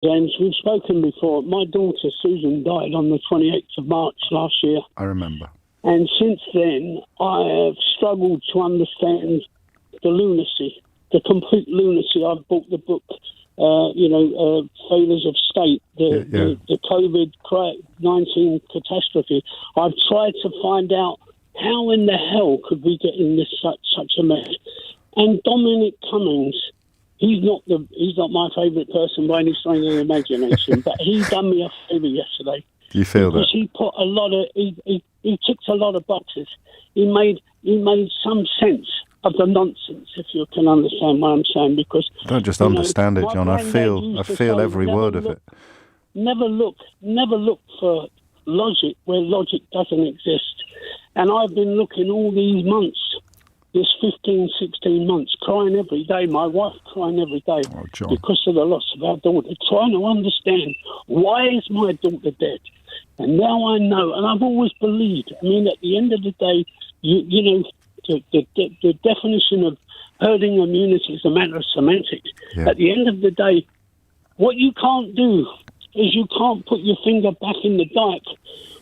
James, we've spoken before. My daughter Susan died on the 28th of March last year. I remember. And since then, I have struggled to understand the lunacy, the complete lunacy. I've bought the book, Failures of State, the COVID-19 catastrophe. I've tried to find out how in the hell could we get in this such a mess. And Dominic Cummings, he's not my favourite person by any stretch of the imagination, but he done me a favour yesterday. Do you feel because that? He put a lot of he ticked a lot of boxes. He made some sense of the nonsense, if you can understand what I'm saying. Because I don't just understand it, John. I feel every word of it. Never look for logic where logic doesn't exist. And I've been looking all these months, this 15, 16 months, crying every day. My wife crying every day because of the loss of our daughter, trying to understand why is my daughter dead. And now I know, and I've always believed. I mean, at the end of the day, the definition of herding immunity is a matter of semantics. Yeah. At the end of the day, what you can't do is you can't put your finger back in the dike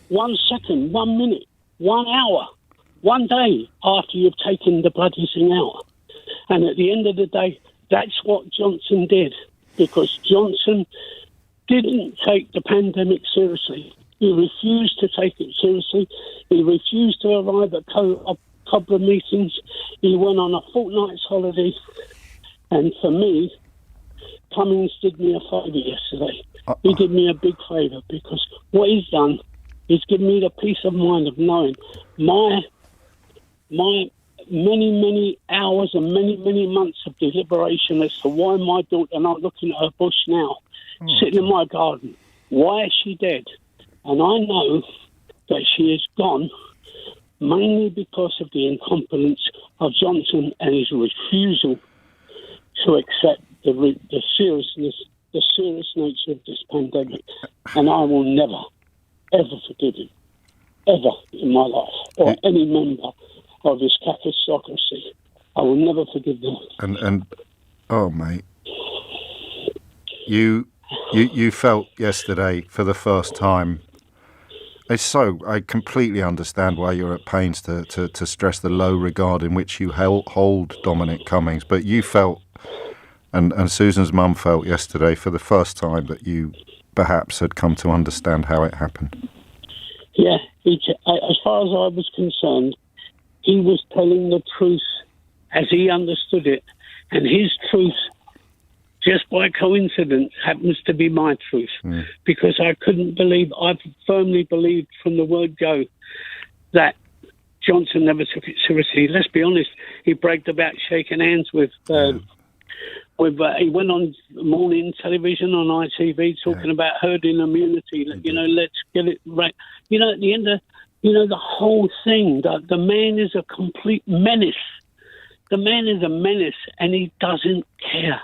1 second, 1 minute, 1 hour, 1 day after you've taken the bloody thing out. And at the end of the day, that's what Johnson did, because Johnson didn't take the pandemic seriously. He refused to take it seriously. He refused to arrive at COBRA meetings. He went on a fortnight's holiday. And for me, Cummings did me a favour yesterday. He did me a big favour, because what he's done is given me the peace of mind of knowing my many, many hours and many, many months of deliberation as to why my daughter, and I'm looking at her bush now, sitting in my garden. Why is she dead? And I know that she is gone mainly because of the incompetence of Johnson and his refusal to accept the serious nature of this pandemic. And I will never, ever forgive him, ever in my life, or any member of this catastocracy. I will never forgive them. And oh, mate, you felt yesterday for the first time. I completely understand why you're at pains to stress the low regard in which you hold Dominic Cummings, but you felt, and Susan's mum felt yesterday for the first time, that you perhaps had come to understand how it happened. Yeah, as far as I was concerned, he was telling the truth as he understood it, and his truth, just by coincidence, happens to be my truth, because I firmly believed from the word go that Johnson never took it seriously. Let's be honest, he bragged about shaking hands with he went on morning television on ITV talking about herding immunity. Let's get it right. At the end of, the whole thing, the man is a complete menace. The man is a menace, and he doesn't care.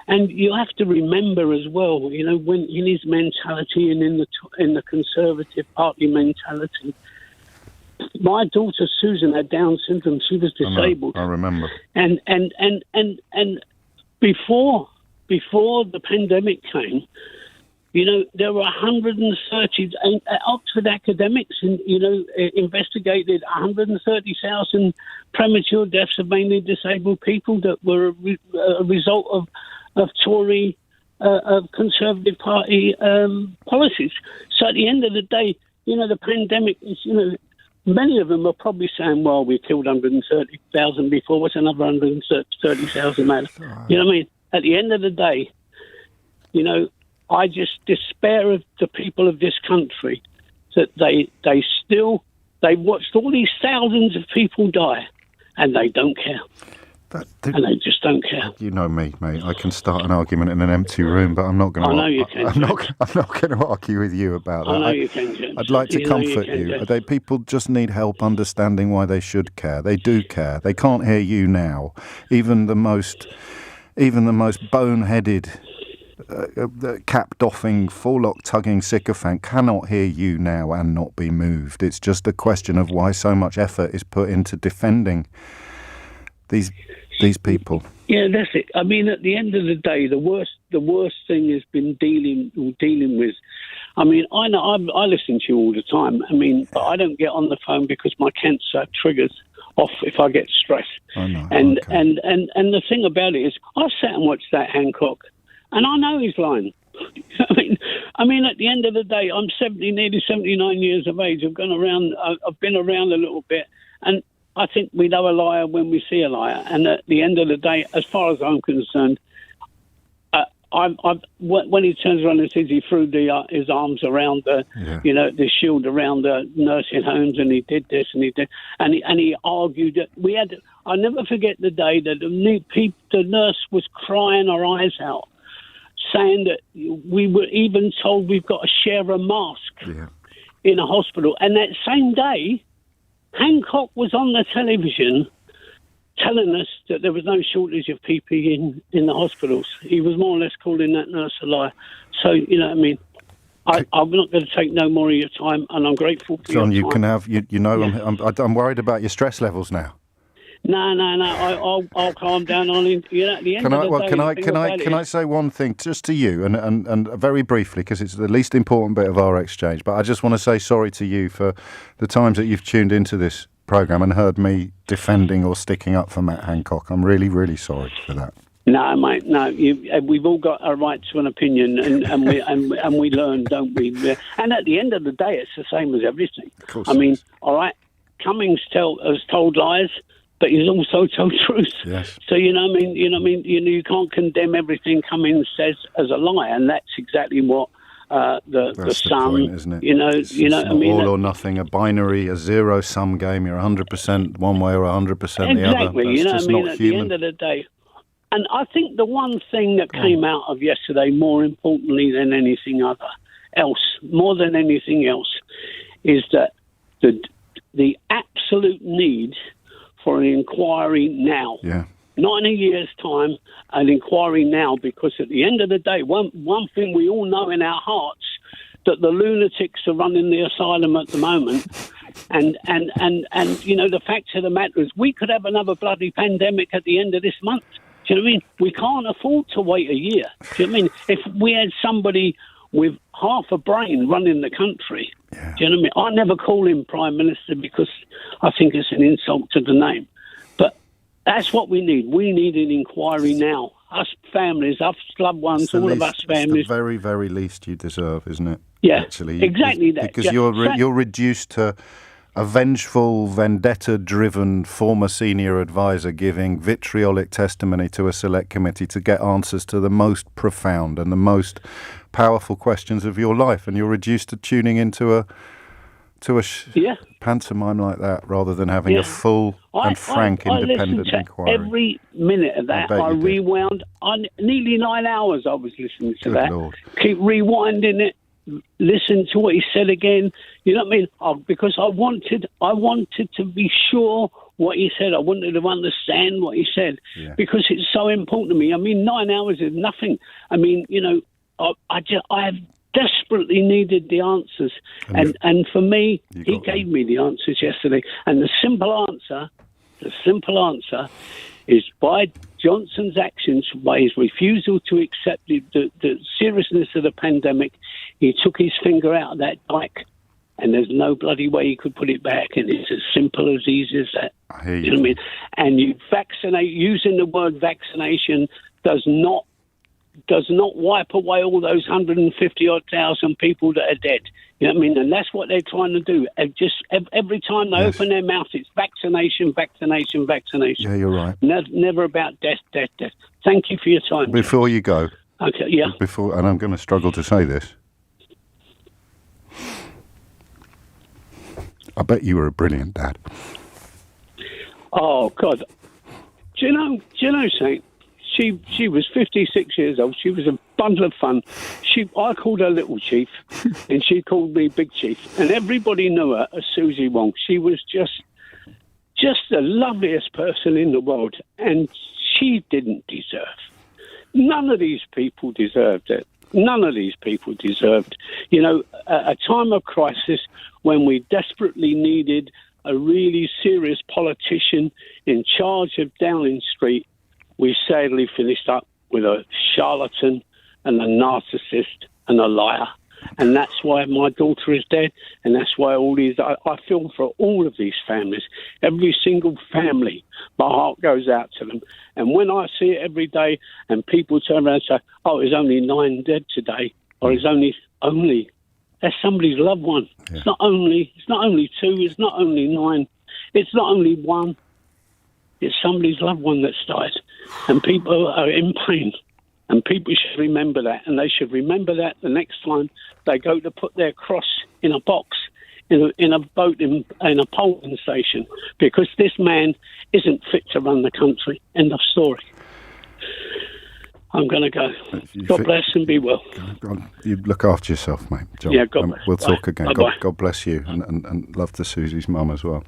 And you have to remember as well, when in his mentality and in the Conservative Party mentality, my daughter Susan had Down syndrome. She was disabled. I remember. And before the pandemic came, there were 130 Oxford academics, investigated 130,000 premature deaths of mainly disabled people that were a result of Tory, Conservative Party policies. So at the end of the day, the pandemic is, many of them are probably saying, well, we killed 130,000 before, what's another 130,000 man? You know what I mean? At the end of the day, I just despair of the people of this country that they watched all these thousands of people die and they don't care. And they just don't care. You know me, mate. I can start an argument in an empty room, but I'm not going to. I know you can. I'm not going to argue with you about that. I know you can, James. I'd like to comfort you. People just need help understanding why they should care. They do care. They can't hear you now. Even the most boneheaded, cap-doffing, forelock-tugging sycophant cannot hear you now and not be moved. It's just a question of why so much effort is put into defending these people. Yeah, that's it. I mean, at the end of the day, the worst thing has been dealing with. I mean, I know I listen to you all the time. I mean, but I don't get on the phone because my cancer triggers off if I get stressed. I know. And Okay. and the thing about it is, I sat and watched that Hancock, and I know he's lying. I mean, at the end of the day, I'm nearly 79 years of age. I've been around a little bit, and I think we know a liar when we see a liar. And at the end of the day, as far as I'm concerned, when he turns around and says he threw his arms around the shield around the nursing homes, and he did this and he did, and he argued that I'll never forget the day that the nurse was crying her eyes out, saying that we were even told we've got to share a mask in a hospital. And that same day, Hancock was on the television telling us that there was no shortage of PPE in the hospitals. He was more or less calling that nurse a liar. So, you know what I mean? I'm not going to take no more of your time, and I'm grateful for John, your you time. can have, I'm worried about your stress levels now. No. I'll calm down on him. You know, at the end of the day, can I say one thing just to you, and very briefly, because it's the least important bit of our exchange, but I just want to say sorry to you for the times that you've tuned into this programme and heard me defending or sticking up for Matt Hancock. I'm really, really sorry for that. No, mate, no. We've all got a right to an opinion, and we learn, don't we? And at the end of the day, it's the same as everything. Of course. I mean, all right, Cummings has told lies, but he's also told truth. Yes. So you can't condemn everything Cummings says as a lie, and that's exactly what the Sun, point, isn't it? It's not all or nothing, a binary, a zero-sum game. You're 100% one way or 100% the other. Exactly. That's just not at human. the end of the day. And I think the one thing that came out of yesterday, more importantly than anything else, is that the absolute need for an inquiry now. Yeah. Not in a year's time, an inquiry now, because at the end of the day, one thing we all know in our hearts, that the lunatics are running the asylum at the moment. And the fact of the matter is we could have another bloody pandemic at the end of this month. Do you know what I mean? We can't afford to wait a year. Do you know what I mean? If we had somebody with half a brain running the country, do you know what I mean? I never call him Prime Minister because I think it's an insult to the name. But that's what we need. We need an inquiry now. Us families, us loved ones, all of us families. It's the very, very least you deserve, isn't it? Yeah, actually, exactly that. Because you're reduced to a vengeful, vendetta-driven former senior advisor giving vitriolic testimony to a select committee to get answers to the most profound and the most powerful questions of your life, and you're reduced to tuning into a pantomime like that rather than having a full and frank independent inquiry. Every minute of that, I rewound. Nearly 9 hours I was listening to that. Lord. Keep rewinding it. Listen to what he said again. You know what I mean? Because I wanted to be sure what he said. I wanted to understand what he said because it's so important to me. I mean, 9 hours is nothing. I mean, I have desperately needed the answers, and for me, he gave me the answers yesterday. And the simple answer is by Johnson's actions, by his refusal to accept the seriousness of the pandemic, he took his finger out of that dike, and there's no bloody way he could put it back. And it's as simple as easy as that. I hear you. You know what I mean? And you vaccinate, using the word vaccination does not wipe away all those 150,000 people that are dead. You know what I mean? And that's what they're trying to do. Just every time they open their mouth, it's vaccination, vaccination, vaccination. Yeah, you're right. Never about death. Thank you for your time. Before you go. Okay, yeah. And I'm going to struggle to say this. I bet you were a brilliant dad. Oh, God. Do you know, Saint? She was 56 years old. She was a bundle of fun. I called her Little Chief, and she called me Big Chief. And everybody knew her as Susie Wong. She was just the loveliest person in the world, and she didn't deserve. None of these people deserved it. None of these people deserved, a time of crisis when we desperately needed a really serious politician in charge of Downing Street. we sadly finished up with a charlatan and a narcissist and a liar. And that's why my daughter is dead, and that's why all these... I feel for all of these families. Every single family, my heart goes out to them. And when I see it every day, and people turn around and say, oh, there's only 9 dead today, or it's only... That's somebody's loved one. Yeah. It's not only 2, it's not only 9, it's not only 1. It's somebody's loved one that's died. And people are in pain. And people should remember that. And they should remember that the next time they go to put their cross in a box, in a boat, in a polling station. Because this man isn't fit to run the country. End of story. I'm going to go. God bless and be well. You look after yourself, mate, John. Yeah, God bless. We'll talk again. Bye-bye. God bless you. And love to Susie's mum as well.